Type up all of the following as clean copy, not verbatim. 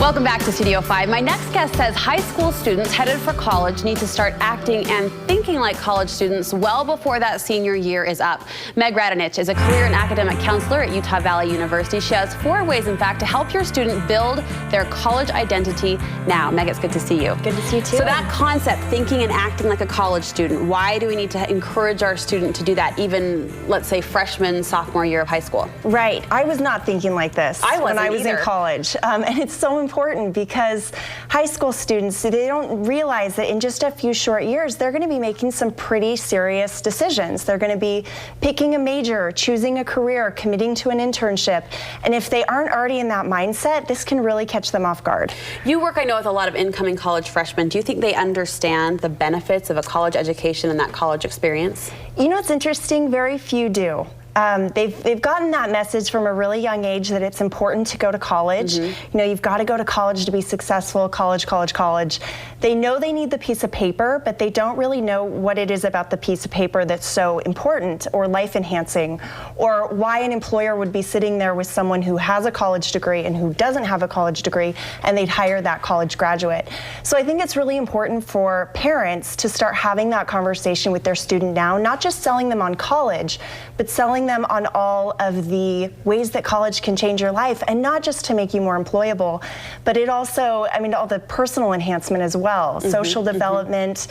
Welcome back to Studio 5. My next guest says high school students headed for college need to start acting and thinking like college students well before that senior year is up. Meg Radunich is a career and academic counselor at Utah Valley University. She has 4 ways, in fact, to help your student build their college identity now. Meg, it's good to see you. Good to see you too. So that concept, thinking and acting like a college student, why do we need to encourage our student to do that even, let's say, freshman, sophomore year of high school? Right. I was not thinking like this when I was in college. And it's so important because high school students, they don't realize that in just a few short years, they're going to be making some pretty serious decisions. They're going to be picking a major, choosing a career, committing to an internship. And if they aren't already in that mindset, this can really catch them off guard. You work, I know, with a lot of incoming college freshmen. Do you think they understand the benefits of a college education and that college experience? You know, it's interesting, very few do. They've gotten that message from a really young age that it's important to go to college. You know, you've got to go to college to be successful, college. They know they need the piece of paper, but they don't really know what it is about the piece of paper that's so important or life enhancing, or why an employer would be sitting there with someone who has a college degree and who doesn't have a college degree, and they'd hire that college graduate. So I think it's really important for parents to start having that conversation with their student now, not just selling them on college, but selling them on all of the ways that college can change your life, and not just to make you more employable, but it also, I mean, all the personal enhancement as well, social development,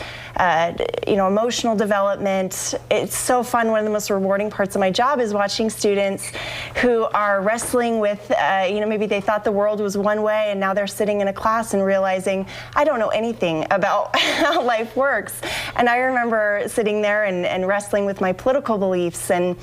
you know, emotional development. It's so fun. One of the most rewarding parts of my job is watching students who are wrestling with, you know, maybe they thought the world was one way and now they're sitting in a class and realizing, I don't know anything about how life works. And I remember sitting there and wrestling with my political beliefs, and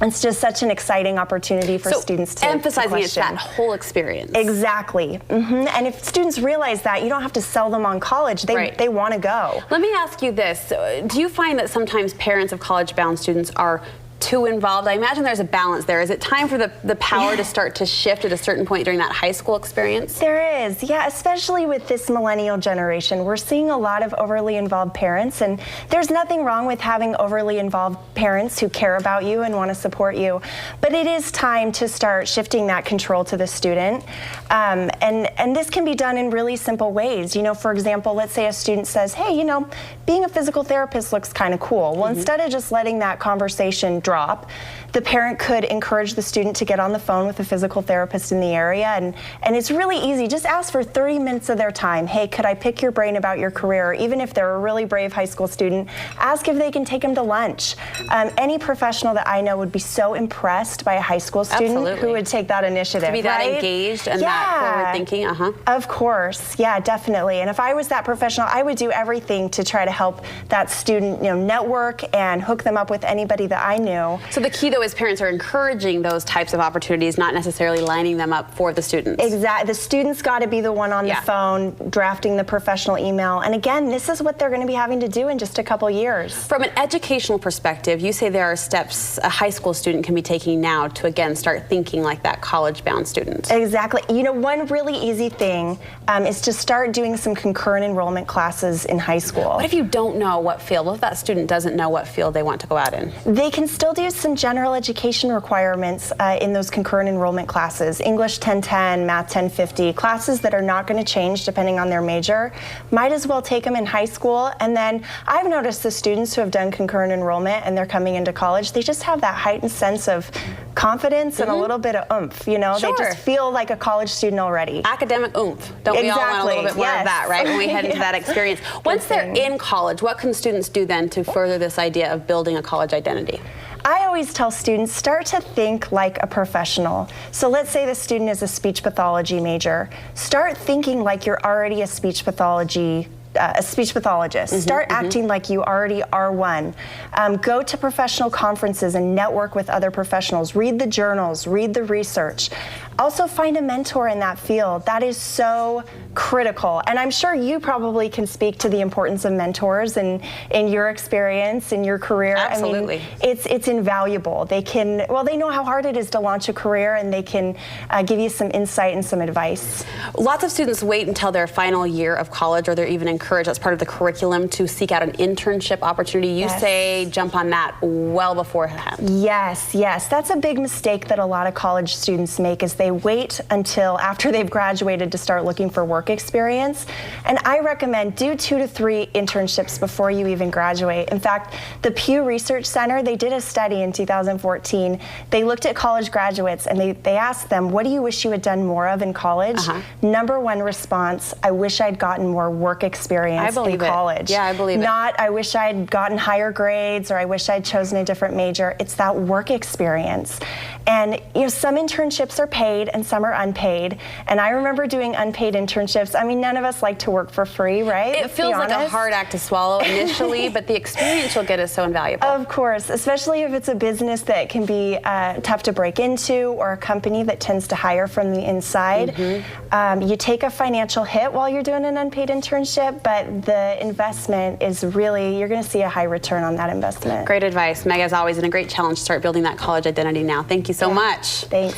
it's just such an exciting opportunity for students to emphasizing it's that whole experience. Exactly. And if students realize that, you don't have to sell them on college. They want to go. Let me ask you this. Do you find that sometimes parents of college-bound students are too involved? I imagine there's a balance there. Is it time for the power to start to shift at a certain point during that high school experience? There is, yeah, especially with this millennial generation. We're seeing a lot of overly involved parents, and there's nothing wrong with having overly involved parents who care about you and want to support you. But it is time to start shifting that control to the student. And this can be done in really simple ways. You know, for example, let's say a student says, hey, you know, being a physical therapist looks kind of cool. Well, instead of just letting that conversation drop, the parent could encourage the student to get on the phone with a physical therapist in the area, and it's really easy. Just ask for 30 minutes of their time. Hey, could I pick your brain about your career? Even if they're a really brave high school student, ask if they can take them to lunch. Any professional that I know would be so impressed by a high school student who would take that initiative. To be that engaged and that forward thinking, Of course, yeah, definitely. And if I was that professional, I would do everything to try to help that student, you know, network and hook them up with anybody that I knew. So the key, though, is parents are encouraging those types of opportunities, not necessarily lining them up for the students. Exactly. The student's got to be the one on the phone drafting the professional email. And again, this is what they're going to be having to do in just a couple years. From an educational perspective, you say there are steps a high school student can be taking now to, again, start thinking like that college-bound student. Exactly. You know, one really easy thing is to start doing some concurrent enrollment classes in high school. What if you don't know what field? What if that student doesn't know what field they want to go out in? They can still do some general education requirements in those concurrent enrollment classes. English 1010, Math 1050, classes that are not going to change depending on their major. Might as well take them in high school. And then I've noticed the students who have done concurrent enrollment and they're coming into college, they just have that heightened sense of confidence and a little bit of oomph, you know? They just feel like a college student already. Academic oomph. Don't we all want a little bit more of that, right, when we head into that experience? Once they're in college, what can students do then to further this idea of building a college identity? I always tell students, start to think like a professional. So let's say the student is a speech pathology major. Start thinking like you're already a speech pathologist. Start acting like you already are one. Go to professional conferences and network with other professionals. Read the journals, read the research. Also find a mentor in that field. That is so critical. And I'm sure you probably can speak to the importance of mentors and in your experience in your career. Absolutely. I mean, it's invaluable. They know how hard it is to launch a career, and they can give you some insight and some advice. Lots of students wait until their final year of college, or they're even encouraged as part of the curriculum to seek out an internship opportunity. You say jump on that well beforehand. Yes, that's a big mistake that a lot of college students make, is they wait until after they've graduated to start looking for work experience. And I recommend do 2 to 3 internships before you even graduate. In fact, the Pew Research Center, they did a study in 2014. They looked at college graduates and they asked them, what do you wish you had done more of in college? Number 1 response, I wish I'd gotten more work experience in college. Yeah, I believe it. Not, I wish I'd gotten higher grades, or I wish I'd chosen a different major. It's that work experience. And some internships are paid and some are unpaid. And I remember doing unpaid internships. I mean, none of us like to work for free, right? It feels like a hard act to swallow initially, but the experience you'll get is so invaluable. Of course, especially if it's a business that can be tough to break into, or a company that tends to hire from the inside. You take a financial hit while you're doing an unpaid internship, but the investment is really, you're going to see a high return on that investment. Great advice, Meg, as always, and a great challenge to start building that college identity now. Thank you so much. Thanks.